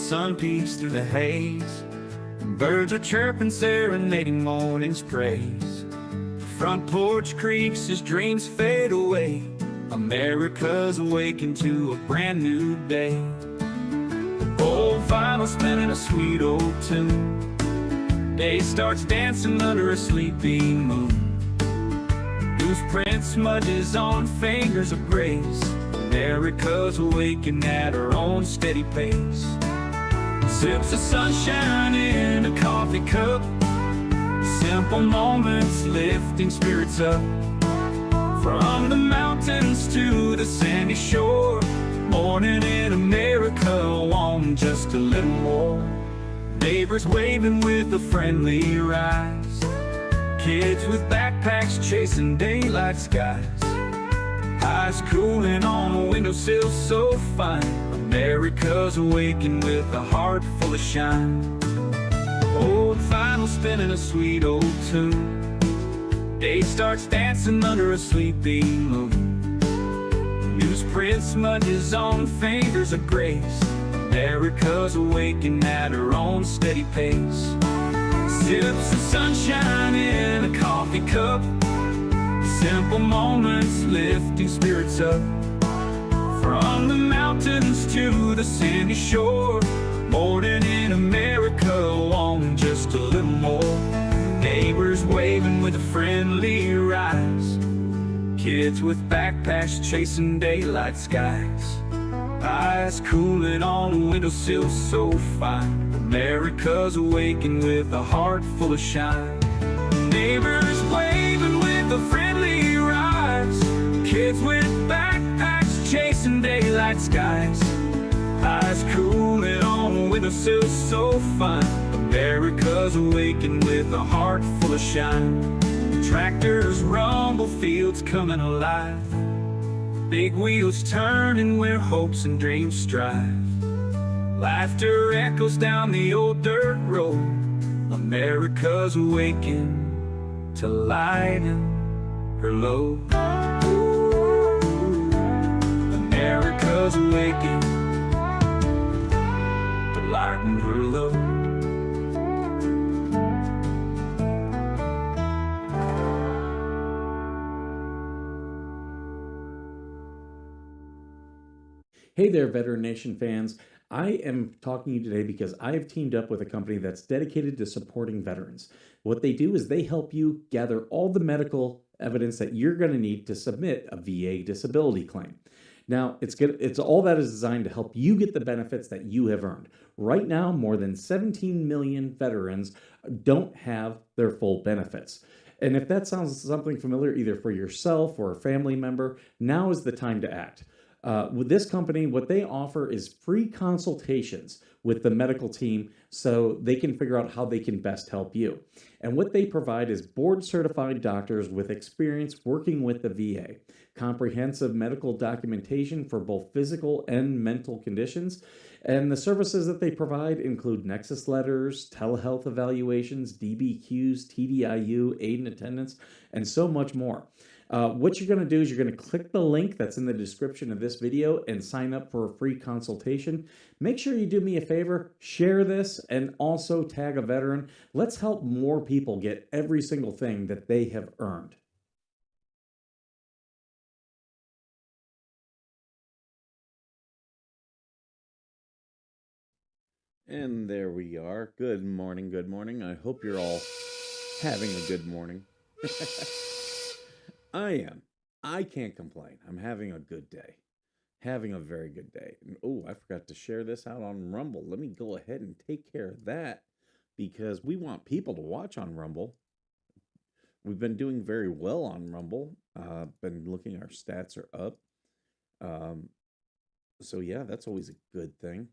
sun peeks through the haze. Birds are chirping, serenading morning's praise. Front porch creaks as dreams fade away. America's awakened to a brand new day. Old vinyl spinning a sweet old tune. Day starts dancing under a sleeping moon. Loose print smudges on fingers of grace. America's awakened at her own steady pace. Sips of sunshine in a coffee cup. Simple moments lifting spirits up. From the mountains to the sandy shore. Morning in America, want just a little more. Neighbors waving with a friendly rise. Kids with backpacks chasing daylight skies. Eyes cooling on a windowsill so fine. America's awakened with a heart full of shine. Old vinyl spinning a sweet old tune. Day starts dancing under a sleeping moon. Newsprint smudges on fingers of grace. America's awakened at her own steady pace. Sips of sunshine in a coffee cup. Simple moments lifting spirits up. From the mountains to the sandy shore. Morning in America, want just a little more. Neighbors waving with a friendly rise. Kids with backpacks chasing daylight skies. Eyes cooling on a windowsill so fine. America's awakened with a heart full of shine. Neighbors waving with a friendly rise. Kids with backpacks chasing daylight skies. Eyes cooling on a windowsill so fine. America's awakened with a heart full of shine. Tractors rumble, fields coming alive. Big wheels turning where hopes and dreams strive. Laughter echoes down the old dirt road. America's awakened to lighten her load. America's awakened to lighten her load. Hey there, Veteran Nation fans. I am talking to you today because I have teamed up with a company that's dedicated to supporting veterans. What they do is they help you gather all the medical evidence that you're going to need to submit a VA disability claim. Now, it's all that is designed to help you get the benefits that you have earned. Right now, more than 17 million veterans don't have their full benefits. And if that sounds something familiar either for yourself or a family member, now is the time to act. With this company, what they offer is free consultations with the medical team so they can figure out how they can best help you. And what they provide is board-certified doctors with experience working with the VA, comprehensive medical documentation for both physical and mental conditions, and the services that they provide include nexus letters, telehealth evaluations, DBQs, TDIU, aid and attendance, and so much more. What you're going to do is you're going to click the link that's in the description of this video and sign up for a free consultation. Make sure you do me a favor, share this, and also tag a veteran. Let's help more people get every single thing that they have earned. And there we are. Good morning, good morning. I hope you're all having a good morning. I am. I can't complain. I'm having a good day. Having a very good day. Oh, I forgot to share this out on Rumble. Let me go ahead and take care of that because we want people to watch on Rumble. We've been doing very well on Rumble. Been looking, our stats are up. So yeah, that's always a good thing.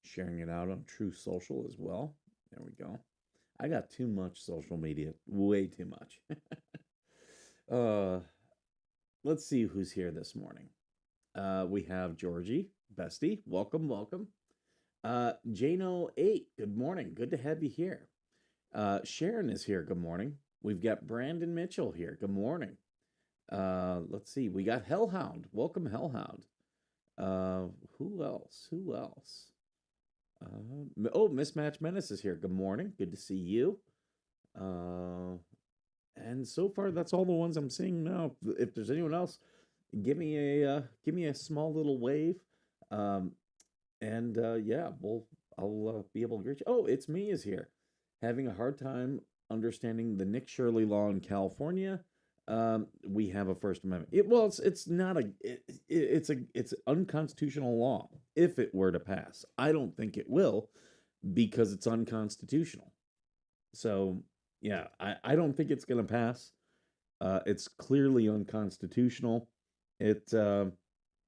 Sharing it out on True Social as well. There we go. I got too much social media. Way too much. Let's see who's here this morning. We have Georgie, Bestie. Welcome, welcome. Jano8, good morning. Good to have you here. Sharon is here. Good morning. We've got Brandon Mitchell here. Good morning. Let's see. We got Hellhound. Welcome, Hellhound. Who else? Who else? Oh, Mismatch Menace is here. Good morning. Good to see you. Uh, and so far, that's all the ones I'm seeing now. If there's anyone else, give me a small little wave. Um, and yeah, I'll be able to greet you. Oh, it's me is here, having a hard time understanding the Nick Shirley law in California. We have a First Amendment. It's not it's unconstitutional law if it were to pass. I don't think it will because it's unconstitutional. So yeah, I don't think it's going to pass. It's clearly unconstitutional. It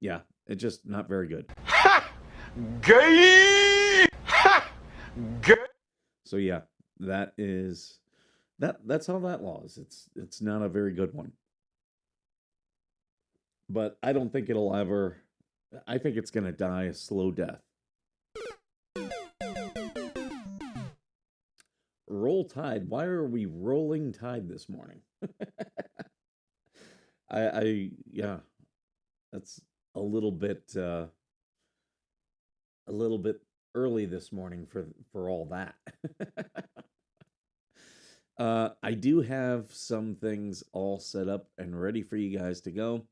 yeah, it's just not very good. Gay! Gay! So yeah, that's how that law is. It's not a very good one. But I don't think it'll ever I think it's going to die a slow death. Roll Tide. Why are we rolling Tide this morning? Yeah, that's a little bit early this morning for all that. I do have some things all set up and ready for you guys to go.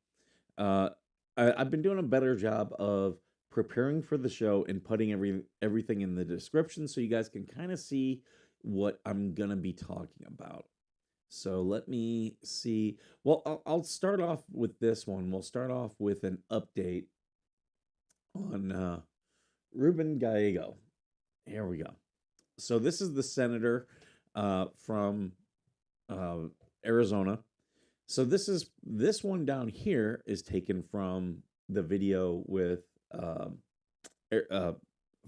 I've been doing a better job of preparing for the show and putting everything in the description so you guys can kind of see what I'm gonna be talking about. So let me see. Well, I'll start off with this one. We'll start off with an update on Ruben Gallego. Here we go. So this is the senator from Arizona. So this one down here is taken from the video with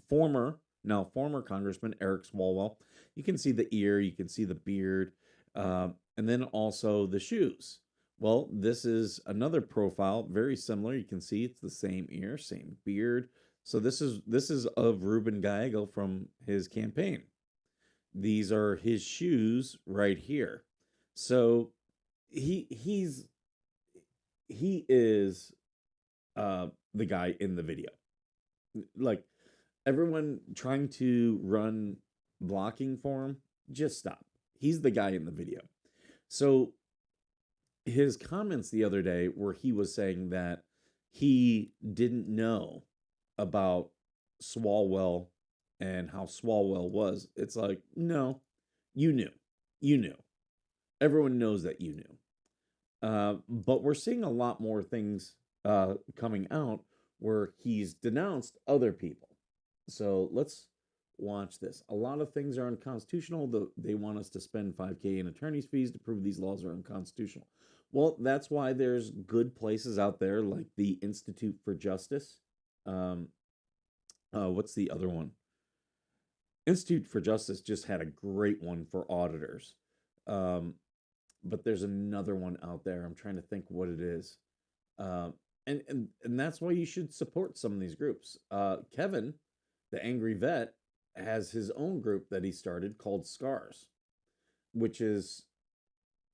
former Congressman Eric Swalwell. You can see the ear, you can see the beard, and then also the shoes. Well, this is another profile, very similar. You can see it's the same ear, same beard. So this is of Ruben Gallego from his campaign. These are his shoes right here. So he is the guy in the video. Like everyone trying to run blocking for him, just stop. He's the guy in the video. So his comments the other day where he was saying that he didn't know about Swalwell and how Swalwell was. It's like, no, you knew. You knew. Everyone knows that you knew. But we're seeing a lot more things coming out where he's denounced other people. So let's watch this. A lot of things are unconstitutional. They want us to spend $5,000 in attorney's fees to prove these laws are unconstitutional. Well, that's why there's good places out there like the Institute for Justice. What's the other one? Institute for Justice just had a great one for auditors. But there's another one out there. I'm trying to think what it is. And that's why you should support some of these groups. Kevin, the Angry Vet, has his own group that he started called SCARS, which is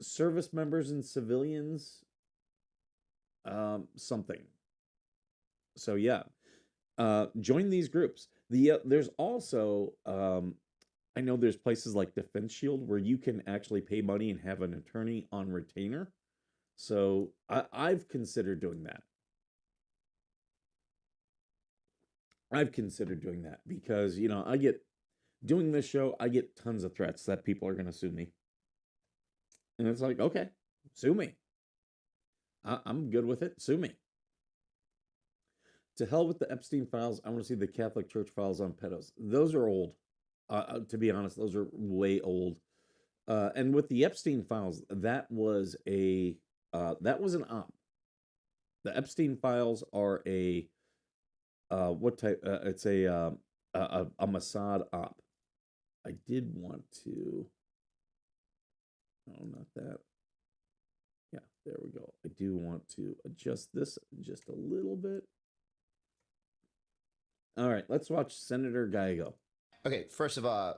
service members and civilians something. So yeah, join these groups. There's also I know there's places like Defense Shield where you can actually pay money and have an attorney on retainer. So I've considered doing that. I've considered doing that because, doing this show, I get tons of threats that people are going to sue me. And it's like, okay, sue me. I'm good with it. Sue me. To hell with the Epstein files. I want to see the Catholic Church files on pedos. Those are old. To be honest, those are way old. And with the Epstein files, that was an op. The Epstein files are a what type? It's a Mossad op. I did want to. No, not that. Yeah, there we go. I do want to adjust this just a little bit. All right, let's watch Senator Gallego. Okay, first of all,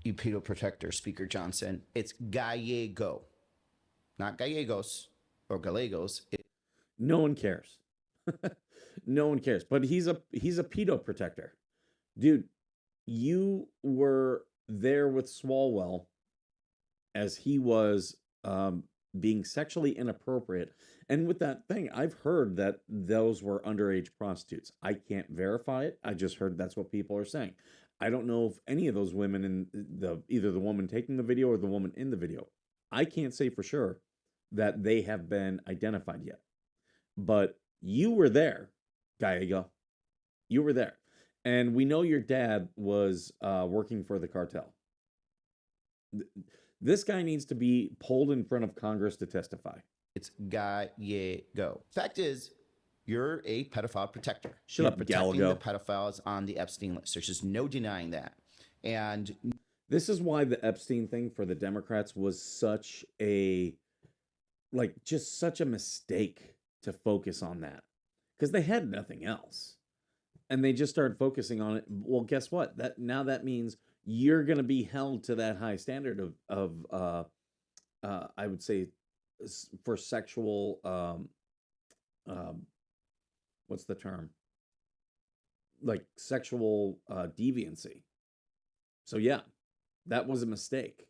you pedo protector, Speaker Johnson, it's Gallego, not Gallegos or Gallegos. No one cares. No one cares. But he's a pedo protector. Dude, you were there with Swalwell as he was being sexually inappropriate. And with that thing, I've heard that those were underage prostitutes. I can't verify it. I just heard that's what people are saying. I don't know if any of those women in either the woman taking the video or the woman in the video. I can't say for sure that they have been identified yet. But you were there, Gallego. You were there. And we know your dad was working for the cartel. This guy needs to be pulled in front of Congress to testify. It's Gallego. Fact is, you're a pedophile protector. Shut You're up, protecting Gallego. the pedophiles on the Epstein list. There's just no denying that. And This is why the Epstein thing for the Democrats was such a, just such a mistake to focus on that. Because they had nothing else. And they just started focusing on it. Well, guess what? That means you're going to be held to that high standard of I would say, for sexual, what's the term? Like sexual deviancy. So yeah, that was a mistake,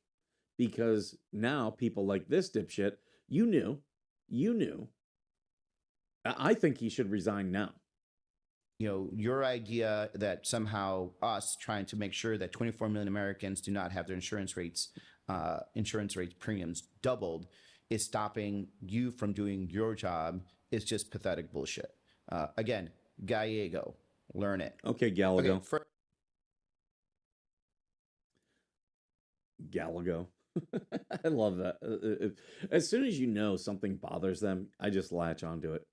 because now people like this dipshit, you knew. I think he should resign now. your idea that somehow us trying to make sure that 24 million Americans do not have their insurance rates premiums doubled is stopping you from doing your job is just pathetic bullshit. Again, Gallego, learn it. Okay, Gallego. Okay, Gallego. I love that. As soon as you know something bothers them, I just latch onto it.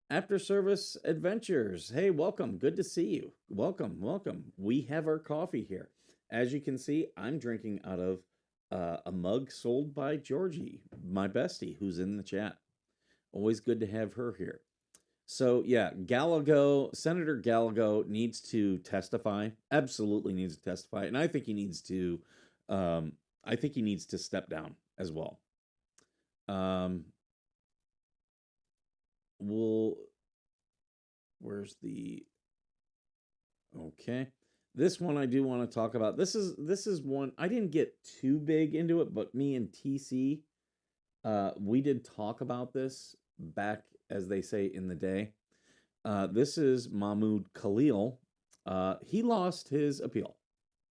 After Service Adventures. Hey, welcome. Good to see you. Welcome. We have our coffee here. As you can see, I'm drinking out of a mug sold by Georgie, my bestie, who's in the chat. Always good to have her here. So yeah, Senator Gallego needs to testify. Absolutely needs to testify, and I think he needs to. Step down as well. Where's the? Okay, this one I do want to talk about. This is one I didn't get too big into it, but me and TC, we did talk about this back, as they say, in the day. This is Mahmoud Khalil. He lost his appeal.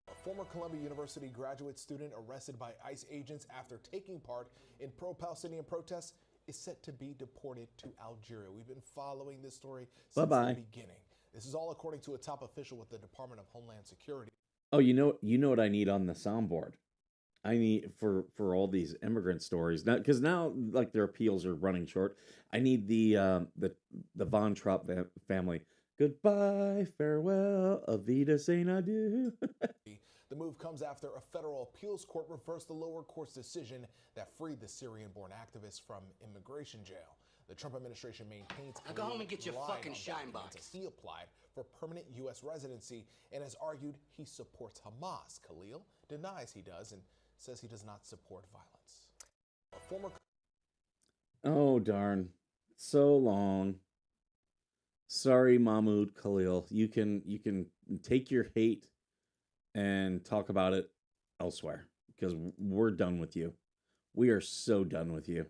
A former Columbia University graduate student arrested by ICE agents after taking part in pro-Palestinian protests is set to be deported to Algeria. We've been following this story since the beginning. This is all according to a top official with the Department of Homeland Security. Oh, you know what I need on the soundboard? I need for all these immigrant stories now, because now like their appeals are running short. I need the Von Trapp family. Goodbye, farewell, Avida Saint Adieu. The move comes after a federal appeals court reversed the lower court's decision that freed the Syrian-born activist from immigration jail. The Trump administration maintains. Now go home and get your fucking shine box. As he applied for permanent U.S. residency and has argued he supports Hamas. Khalil denies he does and says he does not support violence. A former. Oh darn, so long. Sorry, Mahmoud Khalil. You can take your hate and talk about it elsewhere, because we're done with you. We are so done with you.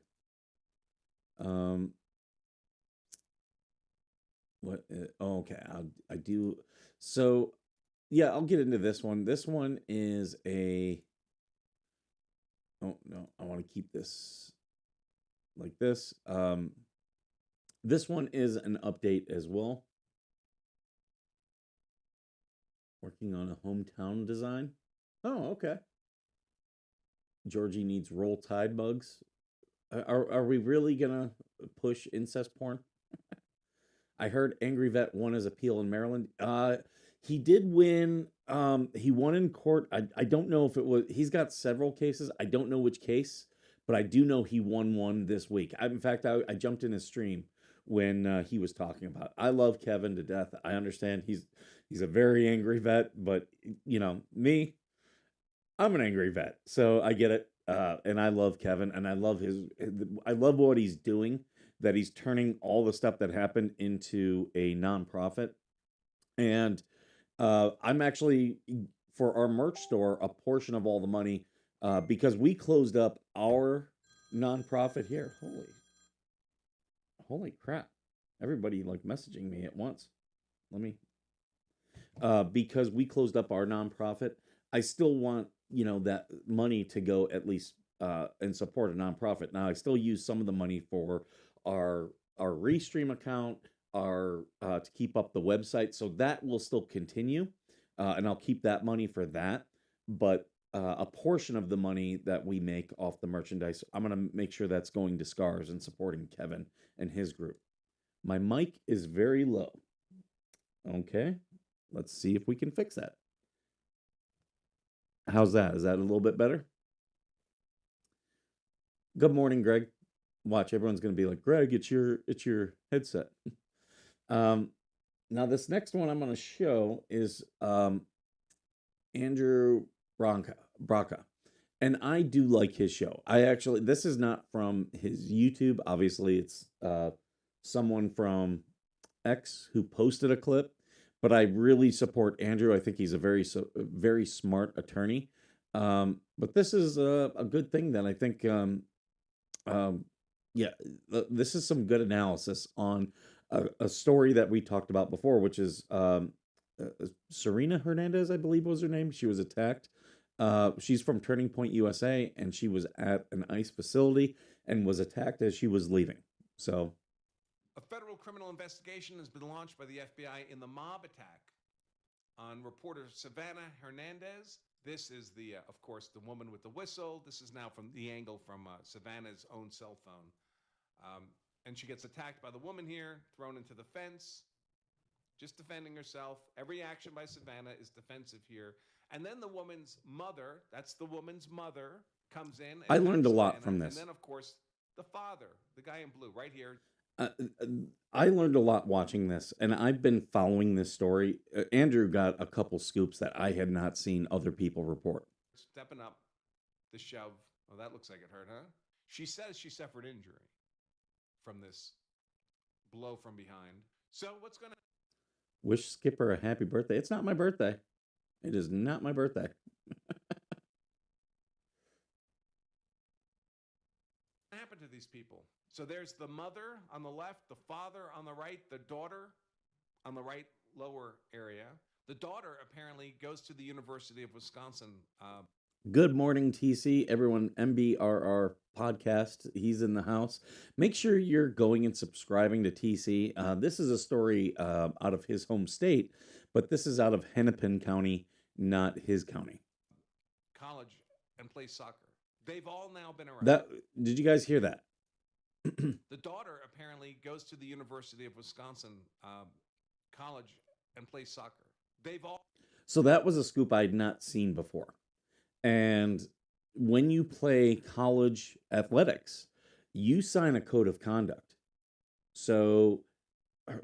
Okay, I do. So yeah, I'll get into this one. This one is a. Oh no, I want to keep this like this. This one is an update as well. Working on a hometown design. Oh, okay. Georgie needs Roll Tide mugs. Are we really gonna push incest porn? I heard Angry Vet won his appeal in Maryland. He did win. He won in court. I don't know if it was. He's got several cases. I don't know which case, but I do know he won one this week. In fact, I jumped in his stream when he was talking about it. I love Kevin to death. I understand he's a very angry vet, but me, I'm an angry vet, so I get it. And I love Kevin, and I love what he's doing, that he's turning all the stuff that happened into a nonprofit. And I'm actually for our merch store a portion of all the money because we closed up our nonprofit here. Holy crap! Everybody like messaging me at once. Let me because we closed up our nonprofit. I still want that money to go at least and support a nonprofit. Now I still use some of the money for our Restream account, our to keep up the website, so that will still continue, and I'll keep that money for that. But a portion of the money that we make off the merchandise, I'm gonna make sure that's going to Scars and supporting Kevin and his group. My mic is very low. Okay, let's see if we can fix that. How's that? Is that a little bit better? Good morning, Greg. Watch, everyone's going to be like, Greg, it's your headset. Now this next one I'm going to show is Andrew Braca. And I do like his show. This is not from his YouTube. Obviously, it's someone from X who posted a clip, but I really support Andrew. I think he's a very smart attorney. But this is a good thing that I think, this is some good analysis on a story that we talked about before, which is Serena Hernandez, I believe was her name. She was attacked. She's from Turning Point USA, and she was at an ICE facility and was attacked as she was leaving. So a federal criminal investigation has been launched by the FBI in the mob attack on reporter Savannah Hernandez. This is of course, the woman with the whistle. This is now from the angle from Savannah's own cell phone. And she gets attacked by the woman here, thrown into the fence, just defending herself. Every action by Savannah is defensive here. And then the woman's mother, that's the woman's mother, comes in. I learned a lot from this. And then, of course, the father, the guy in blue, right here. I learned a lot watching this, and I've been following this story. Andrew got a couple scoops that I had not seen other people report. Stepping up the shove. Oh, that looks like it hurt, huh? She says she suffered injury from this blow from behind. So what's going to wish Skipper a happy birthday? It's not my birthday. It is not my birthday. happen to these people? So there's the mother on the left, the father on the right, the daughter on the right lower area. The daughter apparently goes to the University of Wisconsin. Good morning, TC. Everyone, MBRR podcast. He's in the house. Make sure you're going and subscribing to TC. This is a story out of his home state, but this is out of Hennepin County, not his county. College and play soccer. They've all now been arrested. Did you guys hear that? The daughter apparently goes to the University of Wisconsin college and plays soccer. So that was a scoop I'd not seen before. And when you play college athletics, you sign a code of conduct. So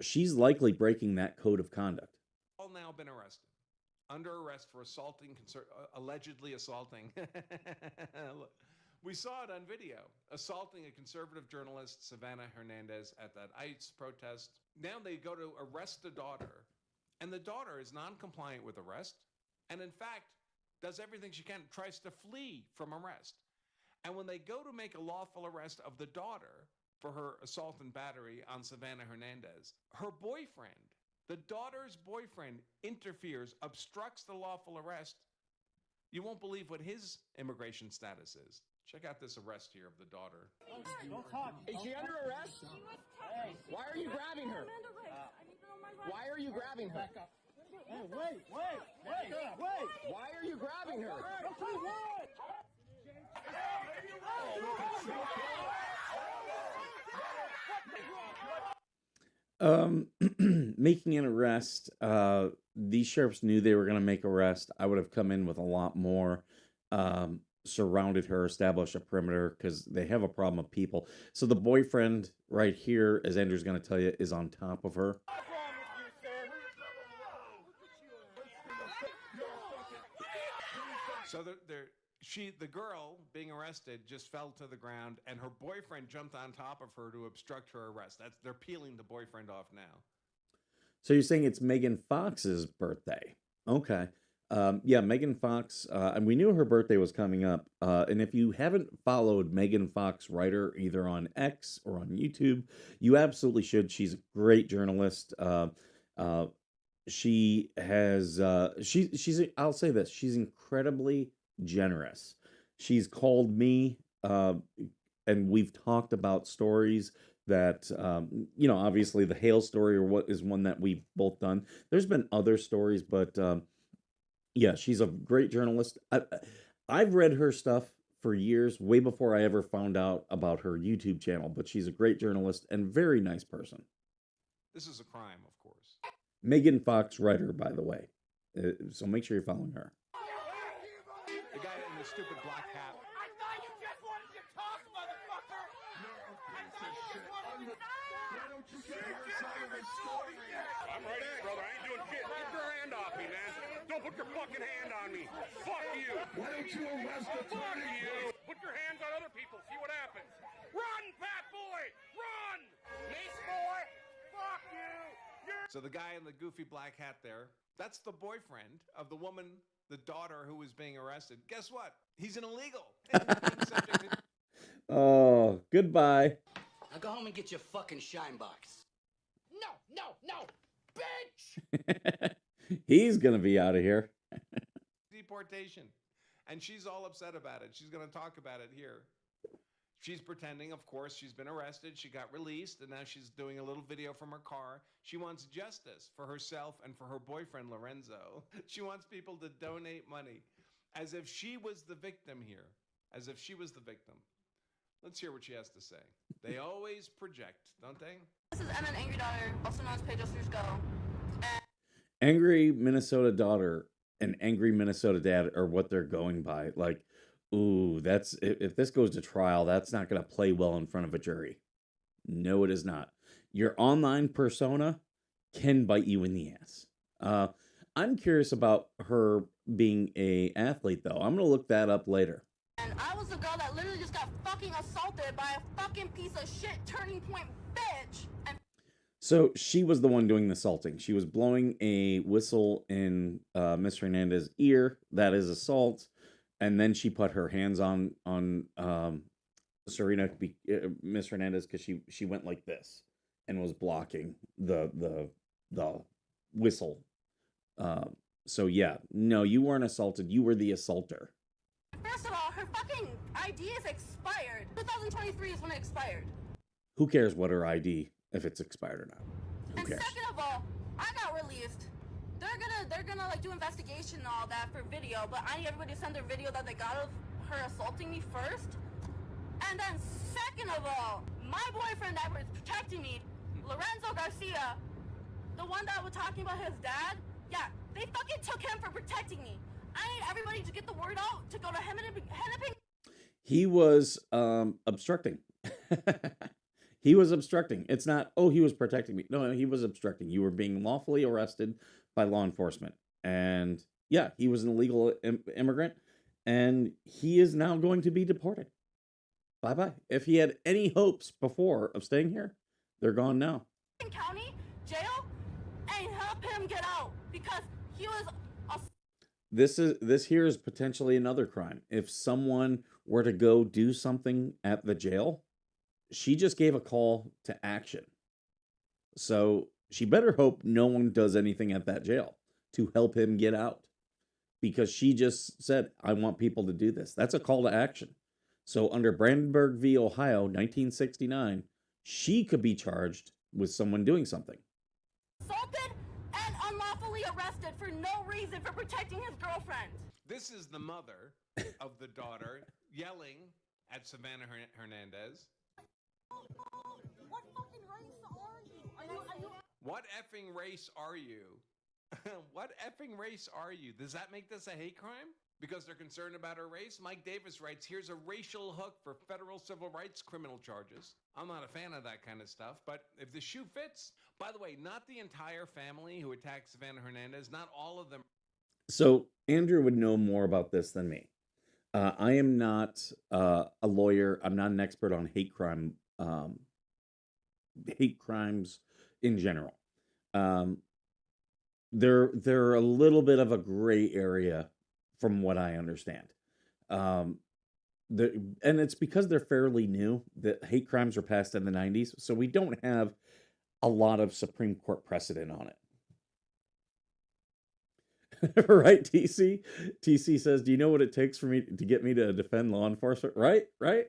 she's likely breaking that code of conduct. All now been arrested. Under arrest for allegedly assaulting. We saw it on video. Assaulting a conservative journalist, Savannah Hernandez, at that ICE protest. Now they go to arrest the daughter. And the daughter is non-compliant with arrest. And in fact, does everything she can, tries to flee from arrest. And when they go to make a lawful arrest of the daughter for her assault and battery on Savannah Hernandez, her boyfriend, the daughter's boyfriend, interferes, obstructs the lawful arrest. You won't believe what his immigration status is. Check out this arrest here of the daughter. Don't talk. Is she under arrest? Hey, why are you grabbing her? Why are you grabbing her? Hey, wait. Why are you grabbing her? Making an arrest. These sheriffs knew they were going to make arrest. I would have come in with a lot more. Surrounded her, established a perimeter because they have a problem of people. So the boyfriend right here, as Andrew's going to tell you, is on top of her. So the girl being arrested just fell to the ground, and her boyfriend jumped on top of her to obstruct her arrest. They're peeling the boyfriend off now. So you're saying it's Megan Fox's birthday? Okay. Yeah, Megan Fox, and we knew her birthday was coming up. And if you haven't followed Megan Fox Writer either on X or on YouTube, you absolutely should. She's a great journalist. Uh, I'll say this, she's incredibly generous. She's called me, and we've talked about stories that, obviously the hail story or what is one that we've both done. There's been other stories, but yeah, she's a great journalist. I've read her stuff for years, way before I ever found out about her YouTube channel, but she's a great journalist and very nice person. This is a crime, of course. Megan Fox Writer, by the way. So make sure you're following her. The guy in the stupid black hat. I thought you just wanted to talk, motherfucker! I thought you just wanted to I'm right here, brother. I ain't doing shit. Get your hand off me, man. Don't put your fucking hand on me. Fuck you. Why don't you arrest the Fuck you. Put your hands on other people. See what happens. Run, fat boy. Run. Mace boy. Fuck you. So the guy in the goofy black hat there, that's the boyfriend of the woman, the daughter who was being arrested. Guess what? He's an illegal. Oh, goodbye. Now go home and get your fucking shine box. No, bitch! He's gonna be out of here. Deportation. And she's all upset about it. She's going to talk about it here. She's pretending, of course, she's been arrested. She got released, and now she's doing a little video from her car. She wants justice for herself and for her boyfriend, Lorenzo. She wants people to donate money, as if she was the victim here, as if she was the victim. Let's hear what she has to say. They always project, don't they? This is Emma, Angry Daughter, also known as Pedro Strusco. Angry Minnesota daughter and angry Minnesota dad are what they're going by. Like, ooh, that's if this goes to trial, that's not going to play well in front of a jury. No, it is not. Your online persona can bite you in the ass. I'm curious about her being a athlete, though. I'm going to look that up later. And I was the girl that literally just got fucking assaulted by a fucking piece of shit Turning Point bitch. And so she was the one doing the assaulting. She was blowing a whistle in Miss Hernandez's ear. That is assault. And then she put her hands on Serena, Miss Hernandez, because she went like this and was blocking the whistle. So yeah, no, you weren't assaulted. You were the assaulter. first of all, her fucking ID is expired. 2023 is when it expired. Who cares what her ID, if it's expired or not? Who And cares? second of all, I got released. They're gonna like do investigation and all that for video, but I need everybody to send their video that they got of her assaulting me first. And then second of all, my boyfriend that was protecting me, Lorenzo Garcia, the one that was talking about his dad, yeah, they fucking took him for protecting me. I need everybody to get the word out to go to Hennepin. He was obstructing. He was obstructing. It's not, oh, he was protecting me. No, he was obstructing. You were being lawfully arrested by law enforcement. And yeah, he was an illegal immigrant. And he is now going to be deported. Bye-bye. If he had any hopes before of staying here, they're gone now. County jail and help him get out because he was a This here is potentially another crime. If someone were to go do something at the jail, she just gave a call to action. So she better hope no one does anything at that jail to help him get out, because she just said, I want people to do this. That's a call to action. So under Brandenburg v. Ohio, 1969, she could be charged with someone doing something. assaulted and unlawfully arrested for no reason for protecting his girlfriend. This is the mother of the daughter yelling at Savannah Hernandez. What fucking race are you? Are you? What effing race are you? What effing race are you? Does that make this a hate crime? Because they're concerned about her race? Mike Davis writes, here's a racial hook for federal civil rights criminal charges. I'm not a fan of that kind of stuff, but if the shoe fits, by the way, not the entire family who attacked Savannah Hernandez, not all of them. So Andrew would know more about this than me. I am not a lawyer. I'm not an expert on hate crimes in general. they're a little bit of a gray area from what I understand. Um, and it's because they're fairly new. The hate crimes were passed in the 90s, so we don't have a lot of Supreme Court precedent on it. Right, TC? TC says, "Do you know what it takes for me to get me to defend law enforcement?" Right, right.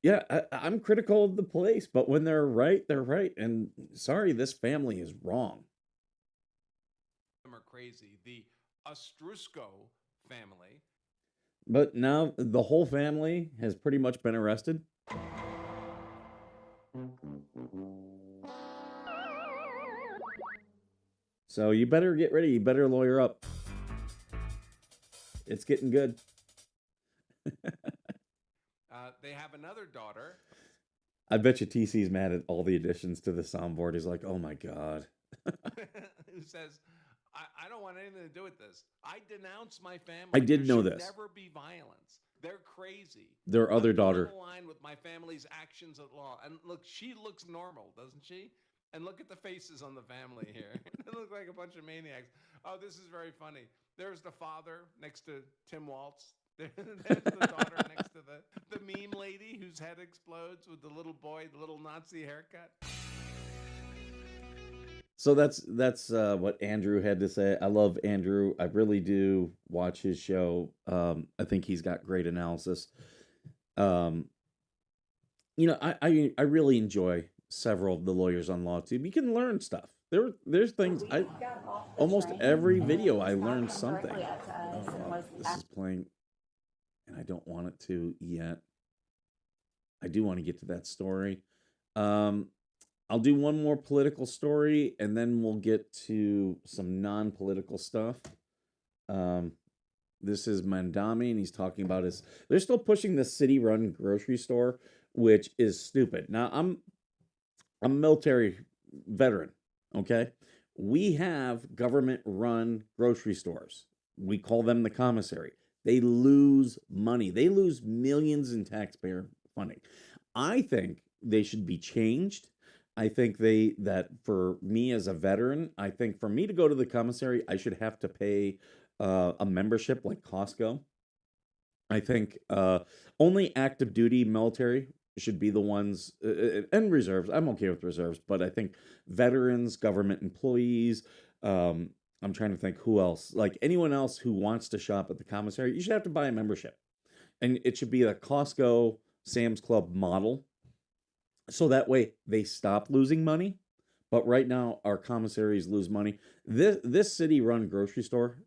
Yeah, I'm critical of the police, but when they're right, they're right. And sorry, this family is wrong. Them are crazy. The Ostrusko family. But now the whole family has pretty much been arrested. So you better get ready. You better lawyer up. It's getting good. They have another daughter. I bet you TC's mad at all the additions to the soundboard. He's like, oh my God. Who says, I don't want anything to do with this. I denounce my family. I did know There this. should never be violence. They're crazy. Their other daughter. I'm in line with my family's actions at law. And look, she looks normal, doesn't she? And look at the faces on the family here. They look like a bunch of maniacs. Oh, this is very funny. There's the father next to Tim Waltz. There's the daughter next to the meme lady whose head explodes with the little boy, the little Nazi haircut. So that's what Andrew had to say. I love Andrew. I really do watch his show. I think he's got great analysis. You know, I really enjoy several of the lawyers on LawTube. You can learn stuff. There's things almost every video I learned something. Oh, this is playing, and I don't want it to yet. I do want to get to that story. I'll do one more political story, and then we'll get to some non-political stuff. This is Mandami, and he's talking about they're still pushing the city-run grocery store, which is stupid. Now, I'm a military veteran, okay? We have government-run grocery stores. We call them the commissary. They lose money. They lose millions in taxpayer funding. I think they should be changed. I think that for me as a veteran, I think for me to go to the commissary, I should have to pay a membership like Costco. I think only active duty military should be the ones, and reserves. I'm okay with reserves, but I think veterans, government employees, I'm trying to think who else, like anyone else who wants to shop at the commissary, you should have to buy a membership. And it should be a Costco, Sam's Club model. So that way they stop losing money. But right now our commissaries lose money. This city-run grocery store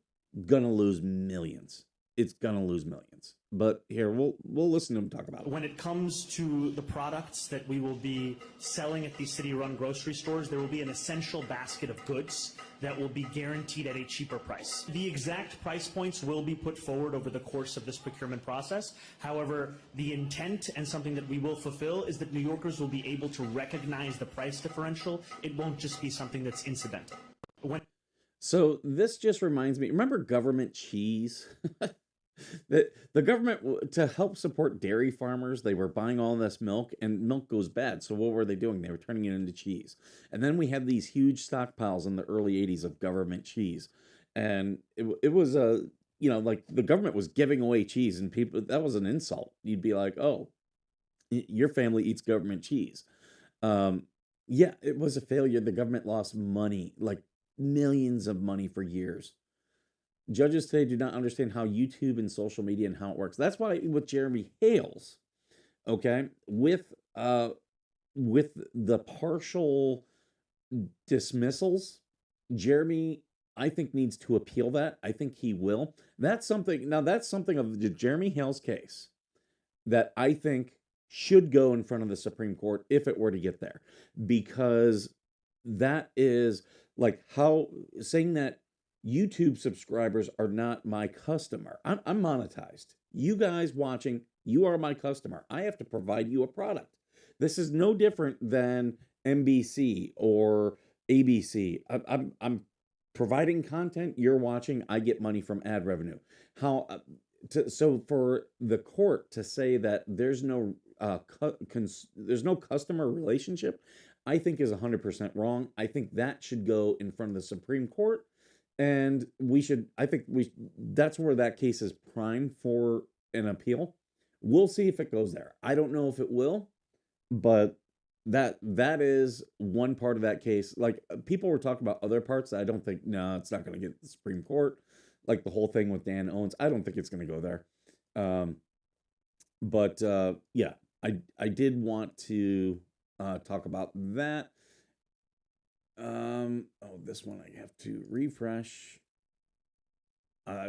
gonna lose millions. It's gonna lose millions. But here we'll listen to him talk about it. When it comes to the products that we will be selling at these city-run grocery stores, there will be an essential basket of goods that will be guaranteed at a cheaper price. The exact price points will be put forward over the course of this procurement process. However, the intent and something that we will fulfill is that New Yorkers will be able to recognize the price differential. It won't just be something that's incidental. So this just reminds me, remember government cheese? The government, to help support dairy farmers, they were buying all this milk, and milk goes bad. So what were they doing? They were turning it into cheese. And then we had these huge stockpiles in the early 80s of government cheese. And it was like the government was giving away cheese, and people, that was an insult. You'd be like, oh, your family eats government cheese. Yeah, it was a failure. The government lost money, like millions of money for years. Judges today do not understand how YouTube and social media and how it works. That's why with Jeremy Hales, okay, with the partial dismissals, Jeremy, I think, needs to appeal that. I think he will. That's something of the Jeremy Hales case that I think should go in front of the Supreme Court if it were to get there, because that is like how saying that YouTube subscribers are not my customer. I'm monetized. You guys watching, you are my customer. I have to provide you a product. This is no different than NBC or ABC. I'm providing content. You're watching. I get money from ad revenue. So for the court to say that there's no customer relationship, I think is 100% wrong. I think that should go in front of the Supreme Court, and that's where that case is primed for an appeal. We'll see if it goes there. I don't know if it will, but that is one part of that case. Like, people were talking about other parts. I don't think, no, it's not going to get to the Supreme Court. Like the whole thing with Dan Owens, I don't think it's going to go there. But yeah, I did want to talk about that. Oh, this one I have to refresh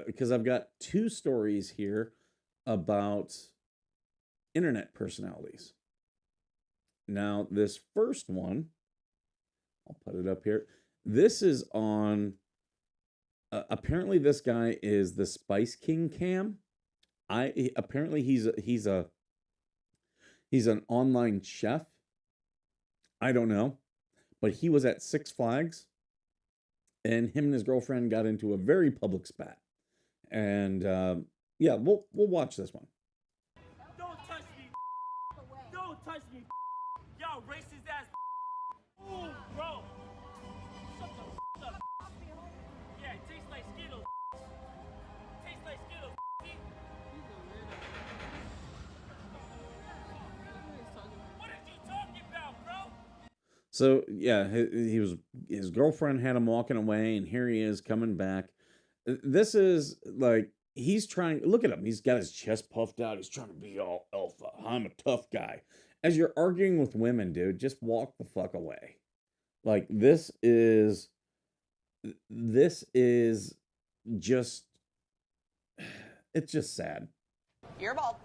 because I've got two stories here about internet personalities. Now, this first one, I'll put it up here. This is on. Apparently, this guy is the Spice King Cam. Apparently he's an online chef. I don't know, but he was at Six Flags, and him and his girlfriend got into a very public spat. And yeah, we'll watch this one. Don't touch me. Don't touch me. Y'all racist ass. Ooh, bro. Shut the up. Yeah, it tastes like Skittles. Tastes like Skittles. What are you talking about, bro? So yeah, his girlfriend had him walking away, and here he is coming back. This is like, he's trying. Look at him. He's got his chest puffed out. He's trying to be all alpha. I'm a tough guy. As you're arguing with women, dude, just walk the fuck away. Like, this is just, it's just sad. You're bald.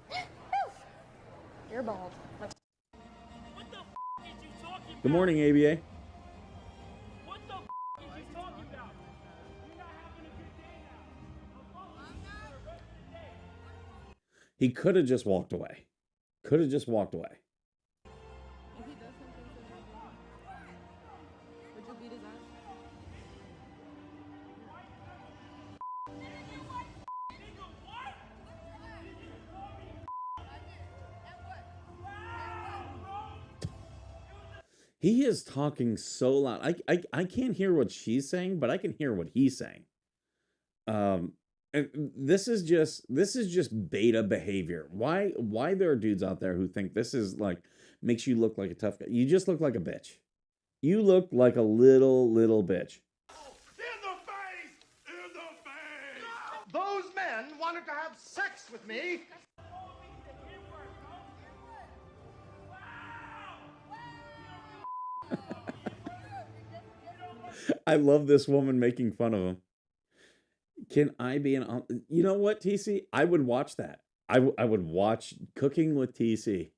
You're bald. What the is you talking about? Good morning, ABA. What the is you talking about? You're not having a good day now. I'm not. The rest of the day. He could have just walked away. Could have just walked away. If he does something to me, would you beat his ass? He is talking so loud. I can't hear what she's saying, but I can hear what he's saying. And this is just beta behavior. Why there are dudes out there who think this is like, makes you look like a tough guy? You just look like a bitch. You look like a little bitch. In the face! In the face! Those men wanted to have sex with me. I love this woman making fun of him. Can I be you know what, TC? I would watch that. I would watch Cooking with TC.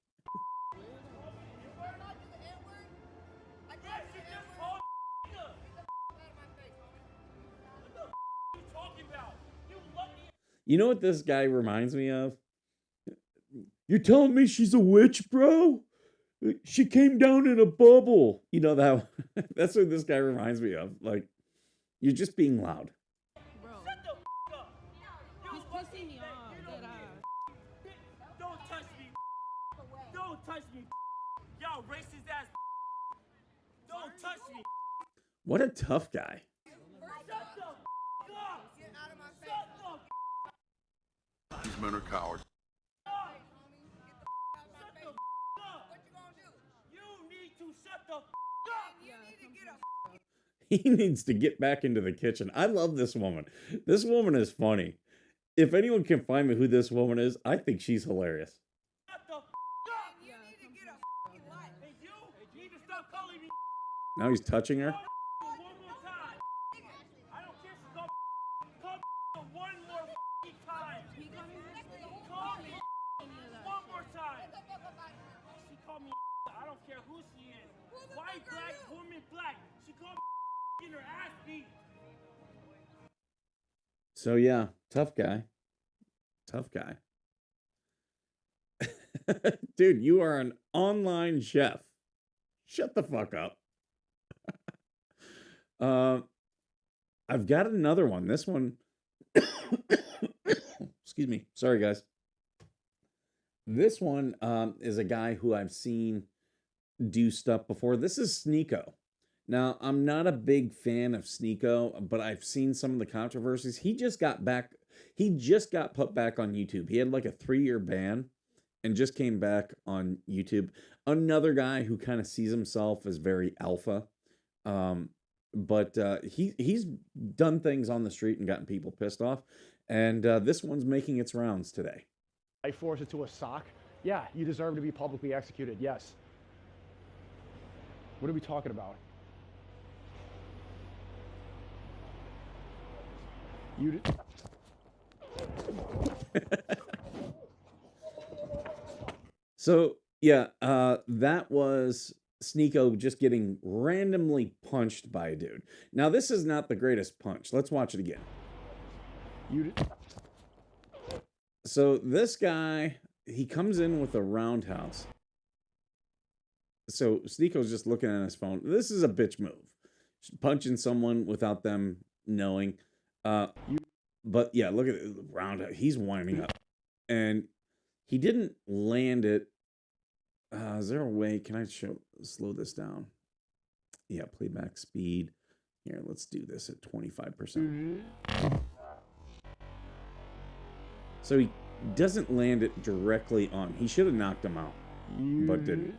You know what this guy reminds me of? You're telling me she's a witch, bro? She came down in a bubble. You know that? That's what this guy reminds me of. Like, you're just being loud. Bro. Shut the up. He's pissing me off. Dead ass. Don't touch me. Don't touch me. Y'all racist ass. Don't touch me. What a tough guy. Shut the up. Get out of my face. Shut the These men are cowards. He needs to get back into the kitchen. I love this woman. This woman is funny. If anyone can find me who this woman is, I think she's hilarious. Now he's touching her. I don't care who she is. White, black, woman, black. She called me getting her ass beat. So yeah, tough guy. Tough guy. Dude, you are an online chef. Shut the fuck up. I've got another one. This one, excuse me. Sorry, guys. This one is a guy who I've seen do stuff before. This is Sneeko. Now, I'm not a big fan of Sneeko, but I've seen some of the controversies. He just got put back on YouTube. He had like a 3-year ban and just came back on YouTube. Another guy who kind of sees himself as very alpha. But he's done things on the street and gotten people pissed off. And this one's making its rounds today. I force it to a sock. Yeah, you deserve to be publicly executed. Yes. What are we talking about? You. So yeah, that was Sneeko just getting randomly punched by a dude. Now this is not the greatest punch. Let's watch it again. You. So this guy, he comes in with a roundhouse. So Sneeko's just looking at his phone. This is a bitch move. Punching someone without them knowing. But yeah, look at it. Roundhouse. He's winding up. And he didn't land it. Is there a way? Can I slow this down? Yeah, playback speed. Here, let's do this at 25%. So he doesn't land it directly on. He should have knocked him out, but didn't.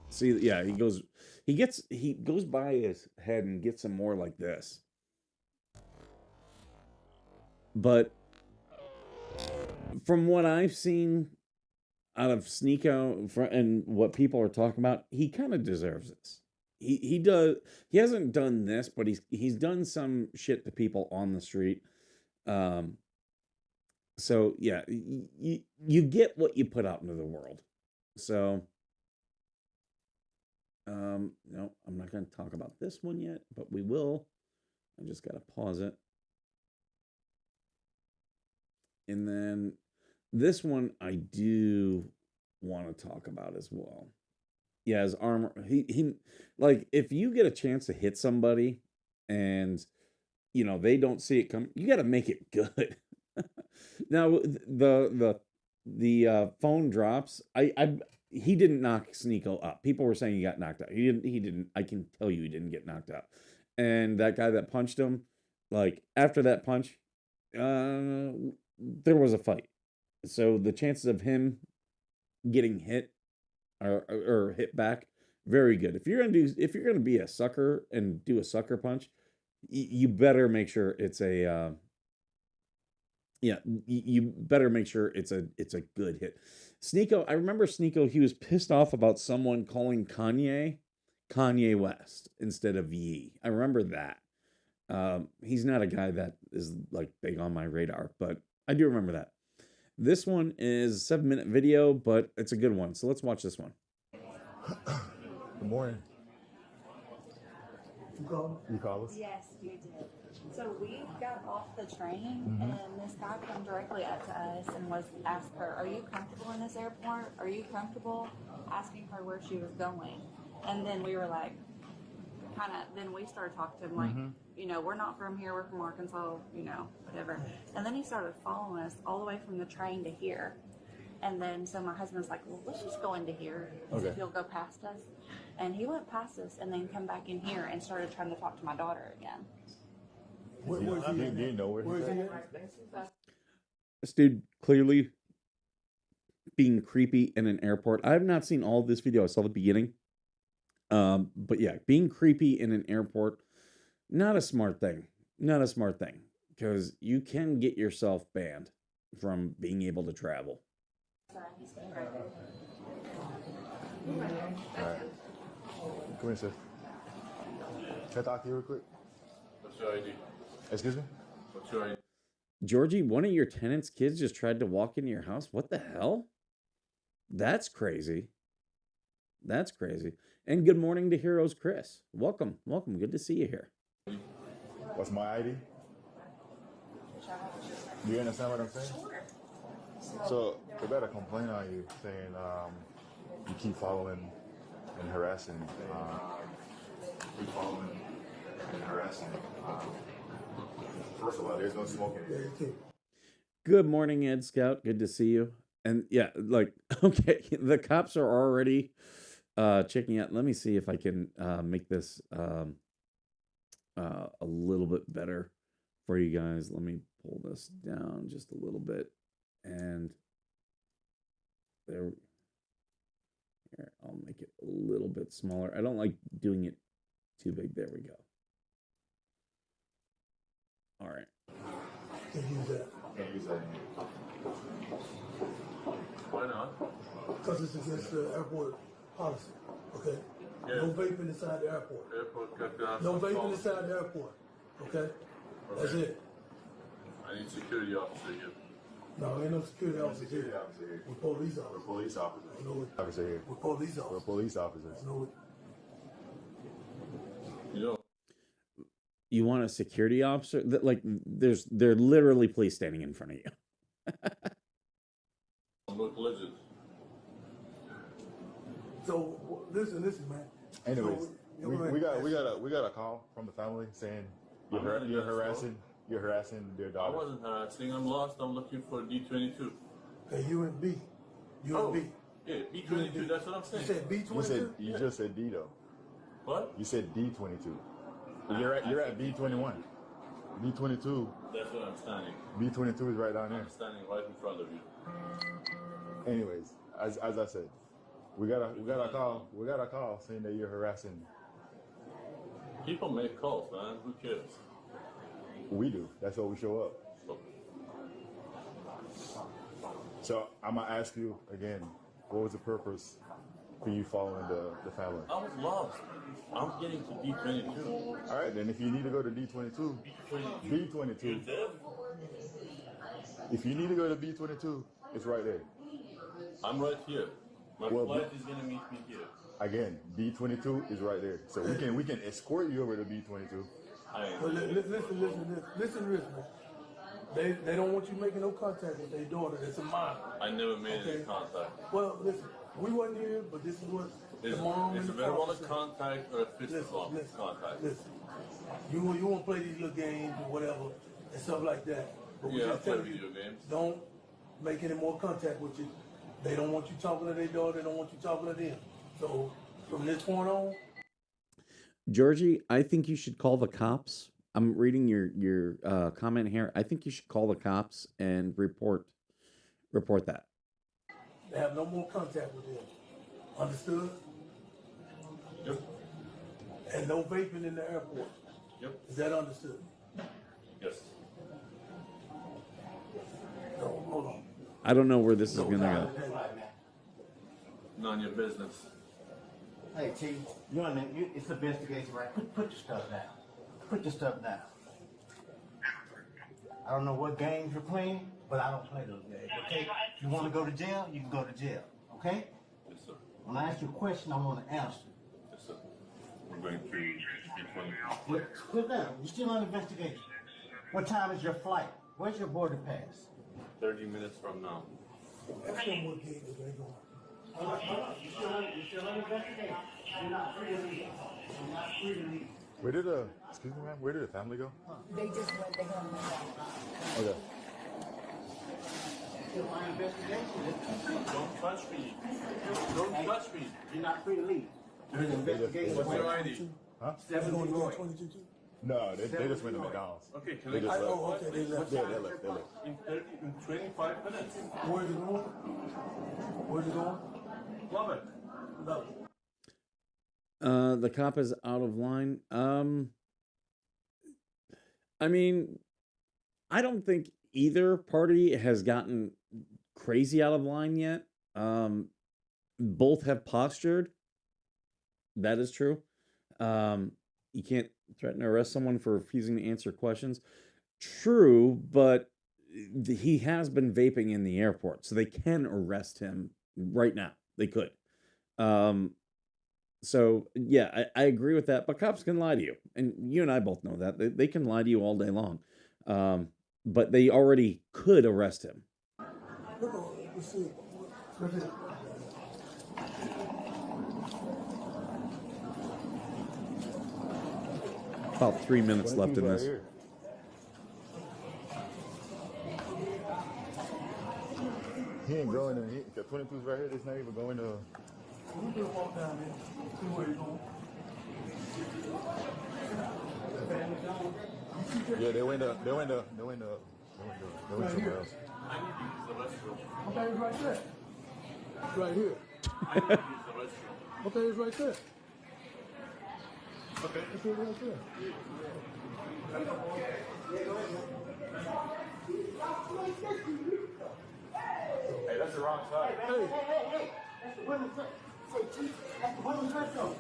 See, yeah, he goes by his head and gets him more like this. But from what I've seen out of Sneeko and what people are talking about, he kind of deserves this. He does. He hasn't done this, but he's done some shit to people on the street. So yeah, you get what you put out into the world. So no, I'm not going to talk about this one yet, but we will. I just got to pause it. And then this one I do want to talk about as well. Yeah, his armor. He like, if you get a chance to hit somebody and they don't see it come, you got to make it good. Now the phone drops. He didn't knock Sneeko up. People were saying he got knocked out. He didn't. I can tell you he didn't get knocked out. And that guy that punched him, like after that punch, there was a fight. So the chances of him getting hit or hit back, very good. If you're gonna be a sucker and do a sucker punch, you better make sure it's a you better make sure it's a good hit. Sneeko, I remember Sneeko, he was pissed off about someone calling Kanye West instead of Ye. I remember that. He's not a guy that is like big on my radar, but I do remember that. This one is a 7-minute video, but it's a good one. So let's watch this one. Good morning. You call us? Yes, you did. So we got off the train, and this guy came directly up to us and asked her, "Are you comfortable in this airport? Are you comfortable?" Asking her where she was going. And then we were like, then we started talking to him like, we're not from here, we're from Arkansas, whatever. And then he started following us all the way from the train to here. And then so my husband's like, well, let's just go into here and see if he'll go past us. And he went past us and then come back in here and started trying to talk to my daughter again. Do you know where he's at? This dude clearly being creepy in an airport. I have not seen all of this video. I saw the beginning. But yeah, being creepy in an airport, not a smart thing. Not a smart thing. Because you can get yourself banned from being able to travel. All right. Come here, sir. Can I talk to you real quick? What's your ID? Excuse me? What's your ID? Georgie, one of your tenants' kids just tried to walk into your house. What the hell? That's crazy. That's crazy. And good morning to Heroes Chris. Welcome. Welcome. Good to see you here. What's my ID? Do you understand what I'm saying? So they got a complaint on you saying you keep following and harassing. First of all, there's no smoking here. Good morning, Ed Scout. Good to see you. And yeah, like, okay, the cops are already checking out. Let me see if I can make this a little bit better for you guys. Let me pull this down just a little bit, and there. Here, I'll make it a little bit smaller. I don't like doing it too big. There we go. All right. Can't use that. Can't use that. Why not? Because it's against the airport policy. Okay? Yeah. No vaping inside the airport. Airport got to have No some vaping policy. inside the airport. Okay? That's it. I need security officer here. No, ain't no security officer here. We're police officers. We're police officers. I know it. Officer here. We're police We're officers. police officers. I know it. You know, You want a security officer? Like, they're literally police standing in front of you. look legit. So listen, man. Anyways, So, we got a call from the family saying you're harassing their I daughter. wasn't harassing. I'm lost. I'm looking for D22. Okay, you and B. You and B. Yeah, B22. That's what I'm saying. You said B22? You just said D though. What? You said D22. You're at B21. B22. That's what I'm standing. B22 is right down there. I'm standing right in front of you. Anyways, as I said, we got a call saying that you're harassing. People make calls, man. Who cares? We do. That's why we show up. So I'm gonna ask you again, what was the purpose for you following the family? I was lost. I'm getting to B22. All right, then if you need to go to D22, B22. If you need to go to B22, it's right there. I'm right here. My flight is gonna meet me here. Again, B22 is right there, so we can escort you over to B22. But listen, man. They don't want you making no contact with their daughter. That's a minor. I never made any contact. Well, listen, we wasn't here, but this is what Is the mom and a the verbal father said. contact or a physical contact? Listen, you want to play these little games or whatever and stuff like that. But we Yeah, I just play tell you, video games. don't make any more contact with you. They don't want you talking to their daughter. They don't want you talking to them. So from this point on, Georgie, I think you should call the cops. I'm reading your comment here. I think you should call the cops and report that. they have no more contact with them. Understood? Yep. And no vaping in the airport. Yep. Is that understood? Yes. No, hold on. I don't know where this is gonna go. None of your business. Hey, T, it's an investigation, right? Put your stuff down. Put your stuff down. I don't know what games you're playing, but I don't play those games, okay? If you want to go to jail, you can go to jail, okay? Yes, sir. When I ask you a question, I want to answer. Yes, sir. We're going to B22. Put down. You're still on investigation. What time is your flight? Where's your boarding pass? 30 minutes from now. That's no more games they going. Hold on. You're still on investigation. You're not free to leave. You're not free to leave. Where did the family go? They just went to him. Okay. Still on investigation. Don't touch me. Don't touch me. You're not free to leave. There's an investigation. What's your ID? Huh? 7 Detroit. 22 too? No, they just went to McDonald's. Okay, can They I just left. Oh, okay, they left. Yeah, they left. in 25 minutes. Where's it going? Where's it going? Love it. No. The cop is out of line. I mean, I don't think either party has gotten crazy out of line yet. Both have postured. That is true. You can't threaten to arrest someone for refusing to answer questions. True, but he has been vaping in the airport, so they can arrest him right now. They could. So, yeah, I agree with that, but cops can lie to you. And you and I both know that. They can lie to you all day long. But they already could arrest him. Let's see. Let's see. About 3 minutes left in this. He ain't going to. The 22's right here. It's not even going to We can walk down there, see where you're going. Yeah, they went somewhere else. Okay, it's right there. Right here. Okay, it's right there. Okay. It's right there. Hey, that's the wrong side. Hey. That's the women's restroom. That's the women's restroom.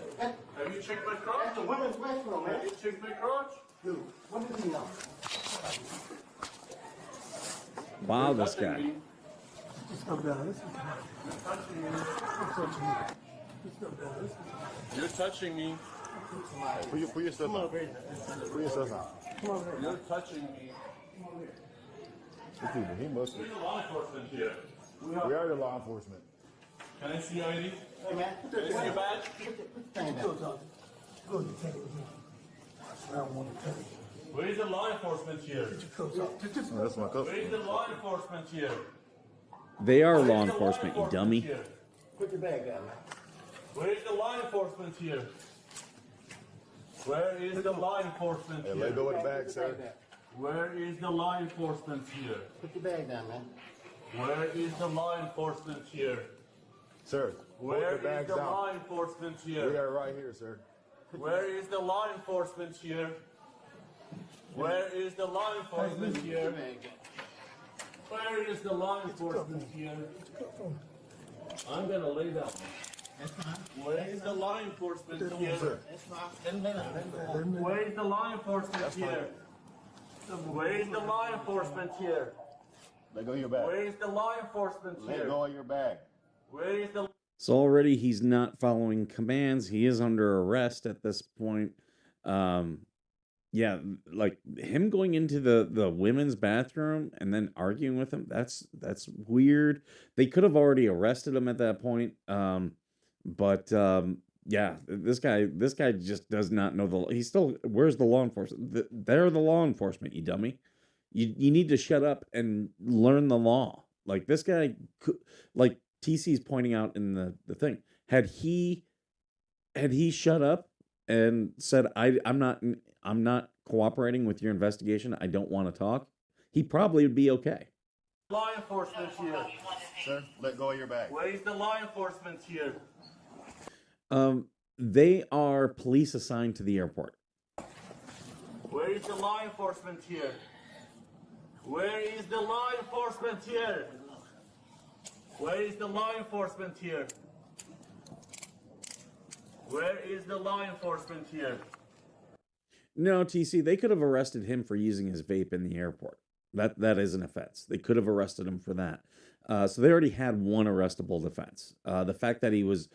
Have you checked my crotch? That's the women's restroom, man. Have you checked my crotch? Dude, what does he know? Wow, this guy. Just come down. This is touching me. Just come down. You're touching me. Put your stuff on. Put your stuff on. Come on here. You're touching me. He must be. Where's the law enforcement here? We are the law enforcement. Can I see your ID? Hey, man. Can I see your badge? Go, Doctor. Go, you take it with me. I don't want to take it. Where is the law enforcement here? Oh, that's my cup. Where is the law enforcement here? They are Where law is the enforcement, you dummy. here? Put your bag down, man. Where is the law enforcement here? Where is the law enforcement Hey, here? let go of the bag, sir. Where is the law enforcement here? Put your bag down, man. Where is the law enforcement here? Sir, Where put is the bags the law down. enforcement We here? are right here, sir. Where is the law enforcement here? Where is the law enforcement here? Where is the law enforcement here? I'm gonna lay down. Where is the law enforcement here? Where is the law enforcement here? Where is the law enforcement here? Let go of your bag. Where is the law enforcement Let here? go of your bag. Where is the So already he's not following commands. He is under arrest at this point. Yeah, like him going into the women's bathroom and then arguing with him, that's weird. They could have already arrested him at that point. But yeah, this guy just does not know the. He's still. Where's the law enforcement? They're the law enforcement, you dummy. You need to shut up and learn the law. Like this guy, like TC's pointing out in the thing, had he shut up and said, I'm not cooperating with your investigation, I don't want to talk, he probably would be okay. law enforcement here? Sir, let go of your bag. Where is the law enforcement here? They are police assigned to the airport. Where is the law enforcement here? Where is the law enforcement here? Where is the law enforcement here? Where is the law enforcement here? No, TC, they could have arrested him for using his vape in the airport. That is an offense. They could have arrested him for that. So they already had one arrestable defense. The fact that he was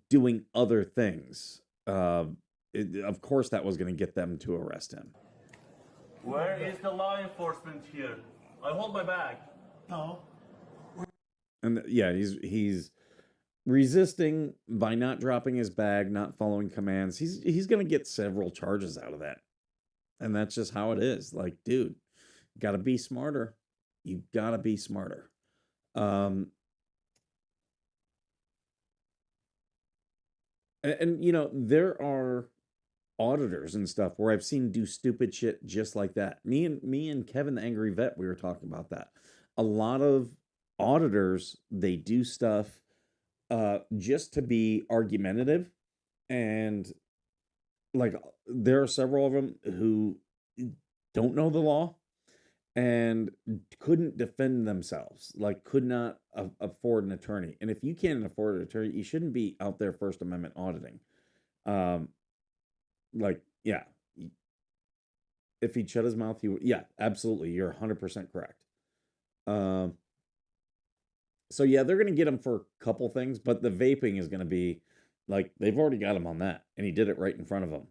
doing other things, of course that was going to get them to arrest him. Where is the law enforcement here? I hold my bag. No. And yeah, he's resisting by not dropping his bag, not following commands. He's going to get several charges out of that. And that's just how it is. Like, dude, got to be smarter. You got to be smarter. And you know, there are auditors and stuff where I've seen do stupid shit just like that. Me and Kevin the Angry Vet, we were talking about that. A lot of auditors, they do stuff just to be argumentative, and like there are several of them who don't know the law and couldn't defend themselves, like could not afford an attorney. And if you can't afford an attorney, you shouldn't be out there First Amendment auditing. Like, yeah, if he'd shut his mouth, he would. Yeah, absolutely. You're 100% correct. So yeah, they're going to get him for a couple things, but the vaping is going to be like, they've already got him on that, and he did it right in front of them.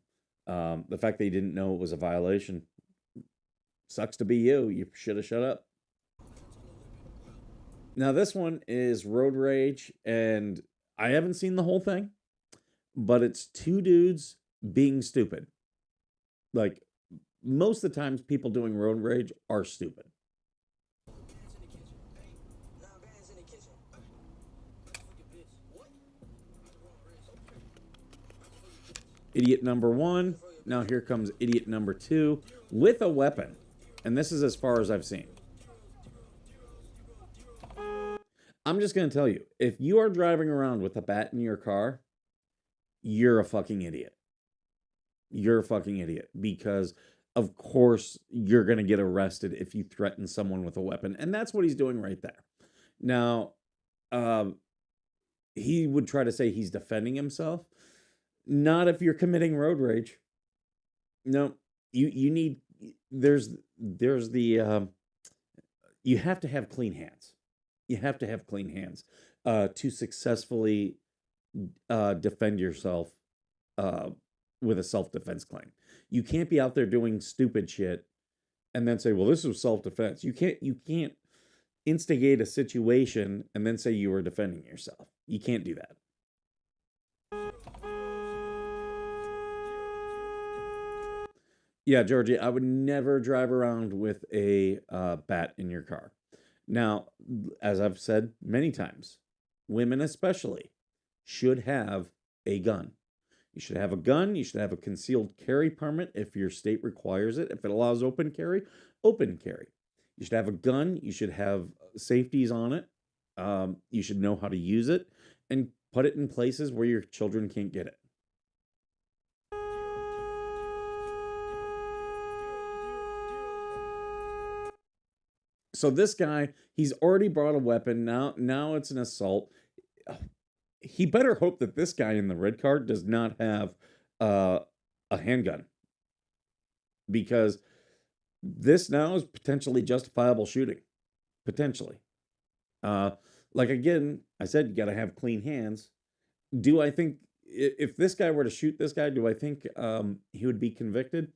The fact that he didn't know it was a violation sucks to be you. You should have shut up. Now this one is road rage, and I haven't seen the whole thing, but it's two dudes being stupid. Like, most of the times people doing road rage are stupid. idiot number 1. Now here comes idiot number 2 with a weapon. And this is as far as I've seen. I'm just going to tell you, if you are driving around with a bat in your car, you're a fucking idiot. You're a fucking idiot, because of course you're going to get arrested if you threaten someone with a weapon. And that's what he's doing right there. Now, he would try to say he's defending himself. Not if you're committing road rage. No, you need, there's the, you have to have clean hands. You have to have clean hands to successfully defend yourself with a self-defense claim. You can't be out there doing stupid shit and then say, well, this was self-defense. You can't instigate a situation and then say you were defending yourself. You can't do that. Yeah, Georgie, I would never drive around with a bat in your car. Now, as I've said many times, women especially should have a gun. You should have a gun. You should have a concealed carry permit if your state requires it. If it allows open carry, open carry. You should have a gun. You should have safeties on it. You should know how to use it and put it in places where your children can't get it. So this guy, he's already brought a weapon. Now it's an assault. He better hope that this guy in the red car does not have a handgun, because this now is potentially justifiable shooting. Potentially. Like again, I said, you got to have clean hands. Do I think if this guy were to shoot this guy, do I think he would be convicted?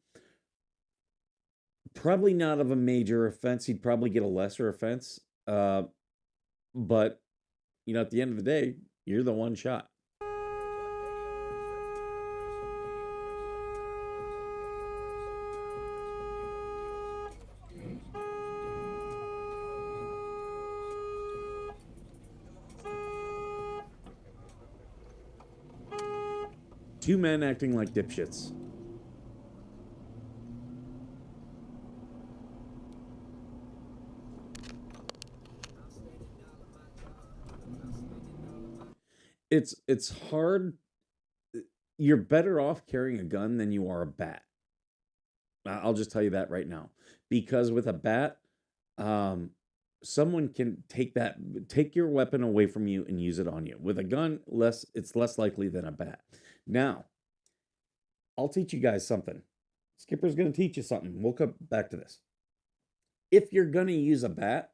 Probably not of a major offense. He'd probably get a lesser offense. But, you know, at the end of the day, you're the one shot. Two men acting like dipshits. It's hard. You're better off carrying a gun than you are a bat. I'll just tell you that right now. Because with a bat, someone can take your weapon away from you and use it on you. With a gun, it's less likely than a bat. Now, I'll teach you guys something. Skipper's going to teach you something. We'll come back to this. If you're going to use a bat,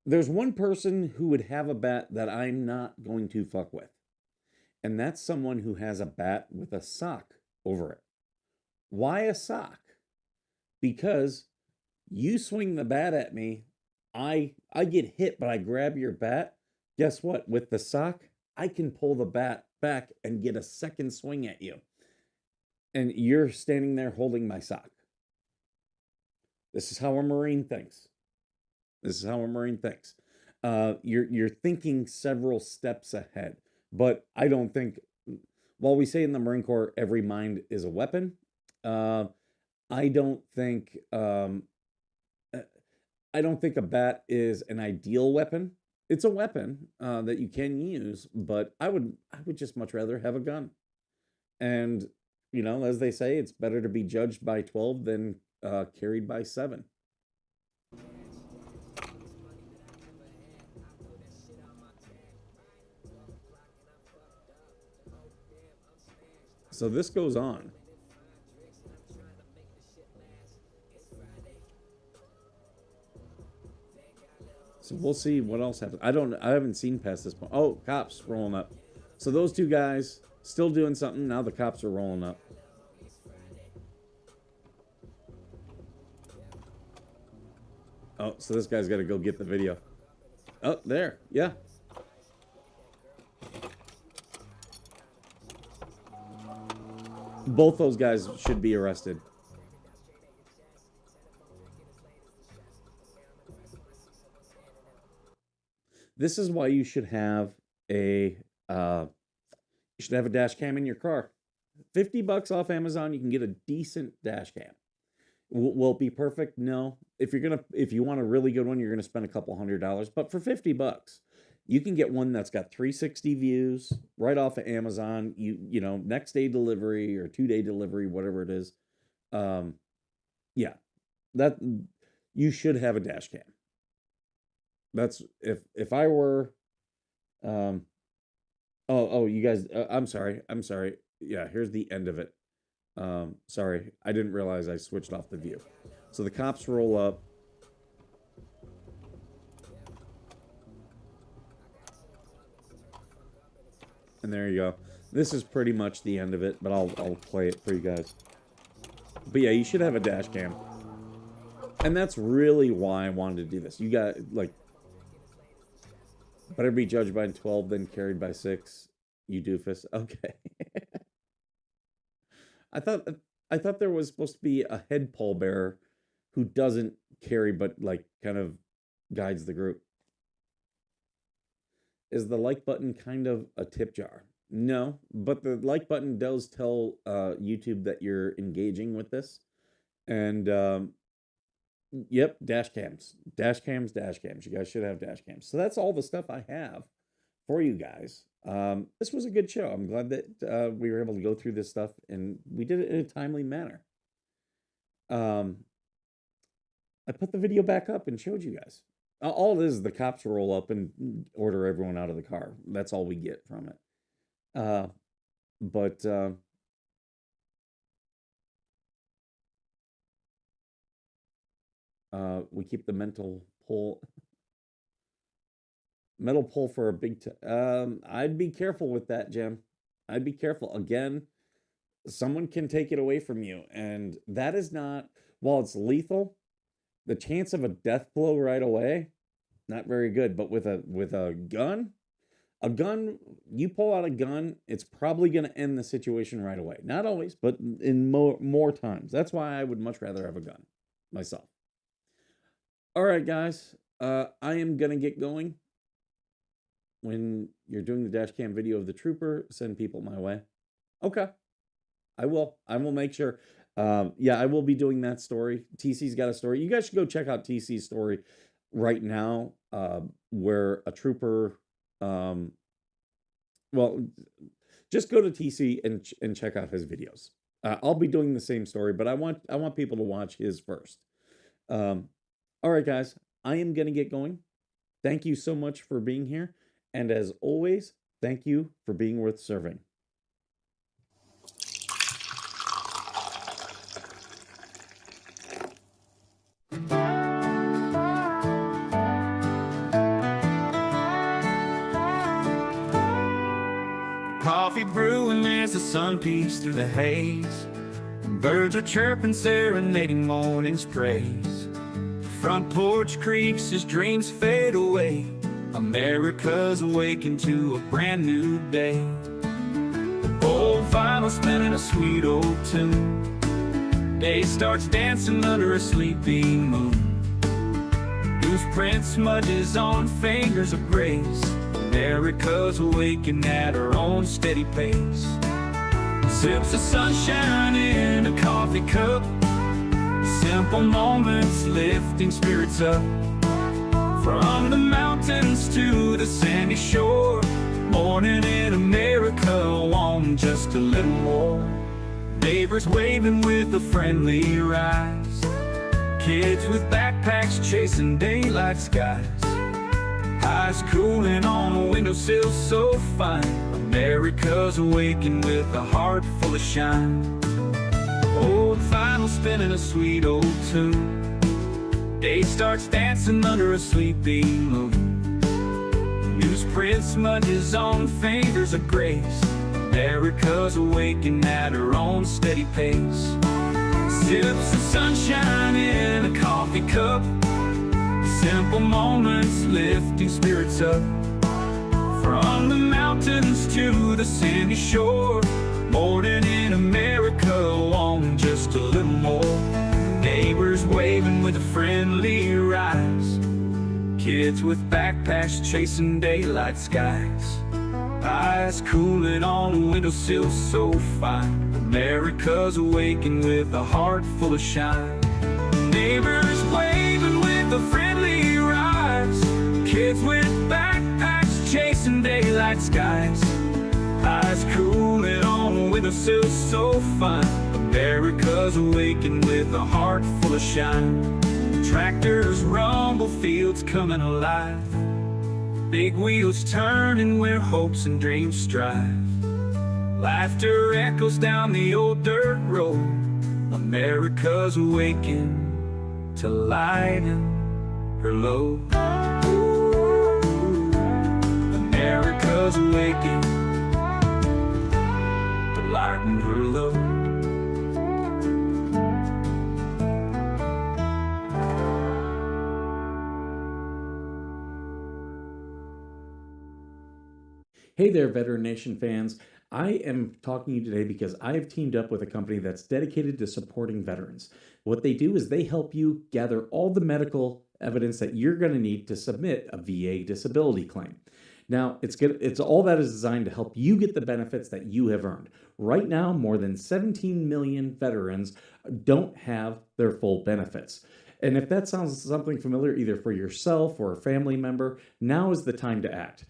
there's one person who would have a bat that I'm not going to fuck with. And that's someone who has a bat with a sock over it. Why a sock? Because you swing the bat at me, I get hit, but I grab your bat. Guess what? With the sock, I can pull the bat back and get a second swing at you. And you're standing there holding my sock. This is how a Marine thinks. This is how a Marine thinks. You're thinking several steps ahead. But I don't think, while we say in the Marine Corps every mind is a weapon, I don't think a bat is an ideal weapon. It's a weapon that you can use, but I would just much rather have a gun. And you know, as they say, it's better to be judged by 12 than carried by 7. So this goes on. So we'll see what else happens. I haven't seen past this point. Oh, cops rolling up. So those two guys still doing something. Now the cops are rolling up. Oh, so this guy's got to go get the video. Oh, there. Yeah. Both those guys should be arrested. This is why you should have a dash cam in your car. $50 off Amazon, you can get a decent dash cam. Will it be perfect? No. If you want a really good one, you're gonna spend a couple $100. But for $50, you can get one that's got 360 views right off of Amazon. You know, next day delivery or 2-day delivery, whatever it is. Yeah, that you should have a dash cam. That's if I were, oh, you guys, I'm sorry. Yeah, here's the end of it. Sorry, I didn't realize I switched off the view. So the cops roll up. And there you go. This is pretty much the end of it, but I'll play it for you guys. But yeah, you should have a dash cam. And that's really why I wanted to do this. You got, like, better be judged by 12 than carried by 6, you doofus. Okay. I thought there was supposed to be a head pallbearer who doesn't carry but, like, kind of guides the group. Is the like button kind of a tip jar? No, but the like button does tell YouTube that you're engaging with this. And yep, dash cams. You guys should have dash cams. So that's all the stuff I have for you guys. This was a good show. I'm glad that we were able to go through this stuff, and we did it in a timely manner. I put the video back up and showed you guys. All it is the cops roll up and order everyone out of the car. That's all we get from it. We keep the metal pull for a big I'd be careful with that, Jim. I'd be careful. Again, someone can take it away from you, and that is not, while it's lethal, the chance of a death blow right away, not very good. But with a gun, you pull out a gun, it's probably going to end the situation right away. Not always, but in more times. That's why I would much rather have a gun myself. All right, guys, I am going to get going. When you're doing the dash cam video of the trooper, send people my way. Okay, I will make sure. Yeah, I will be doing that story. TC's got a story. You guys should go check out TC's story right now, where a trooper, well, just go to TC and check out his videos. I'll be doing the same story, but I want people to watch his first. All right, guys, I am going to get going. Thank you so much for being here. And as always, thank you for being worth serving. Coffee brewing as the sun peeks through the haze. Birds are chirping, serenading morning's praise. Front porch creaks as dreams fade away. America's awakened to a brand new day. Old vinyl spinning a sweet old tune. Day starts dancing under a sleepy moon. Loose print smudges on fingers of grace. America's awakened at her own steady pace. Sips of sunshine in a coffee cup. Simple moments lifting spirits up. From the mountains to the sandy shore. Morning in America, want just a little more. Neighbors waving with a friendly rise. Kids with backpacks chasing daylight skies. Eyes cooling on a windowsill so fine. America's awakened with a heart full of shine. Old vinyl spinning a sweet old tune. Day starts dancing under a sleepy moon. Newsprint smudges on fingers of grace. America's awakened at her own steady pace. Sips of sunshine in a coffee cup. Simple moments lifting spirits up. From the mountains to the sandy shore. Morning in America, want just a little more. Neighbors waving with a friendly rise. Kids with backpacks chasing daylight skies. Eyes cooling on a windowsill so fine. America's awakened with a heart full of shine. Neighbors waving with a friendly rise. Kids with backpacks chasing daylight skies. Eyes cooling on with a so fun. America's awakened with a heart full of shine. Tractors rumble, fields coming alive. Big wheels turning where hopes and dreams strive. Laughter echoes down the old dirt road. America's awakened to lighten her load. America's awakened to lighten her load. Hey there, Veteran Nation fans. I am talking to you today because I have teamed up with a company that's dedicated to supporting veterans. What they do is they help you gather all the medical evidence that you're going to need to submit a VA disability claim. Now, it's all that is designed to help you get the benefits that you have earned. Right now, more than 17 million veterans don't have their full benefits. And if that sounds something familiar, either for yourself or a family member, now is the time to act.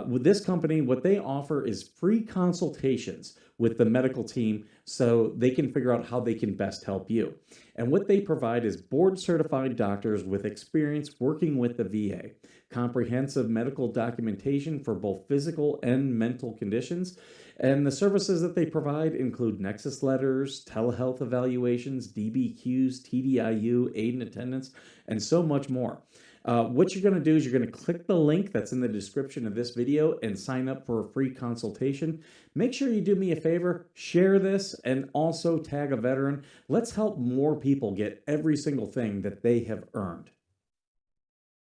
With this company, what they offer is free consultations with the medical team so they can figure out how they can best help you. And what they provide is board-certified doctors with experience working with the VA, comprehensive medical documentation for both physical and mental conditions, and the services that they provide include nexus letters, telehealth evaluations, DBQs, TDIU, aid and attendance, and so much more. What you're going to do is you're going to click the link that's in the description of this video and sign up for a free consultation. Make sure you do me a favor, share this, and also tag a veteran. Let's help more people get every single thing that they have earned.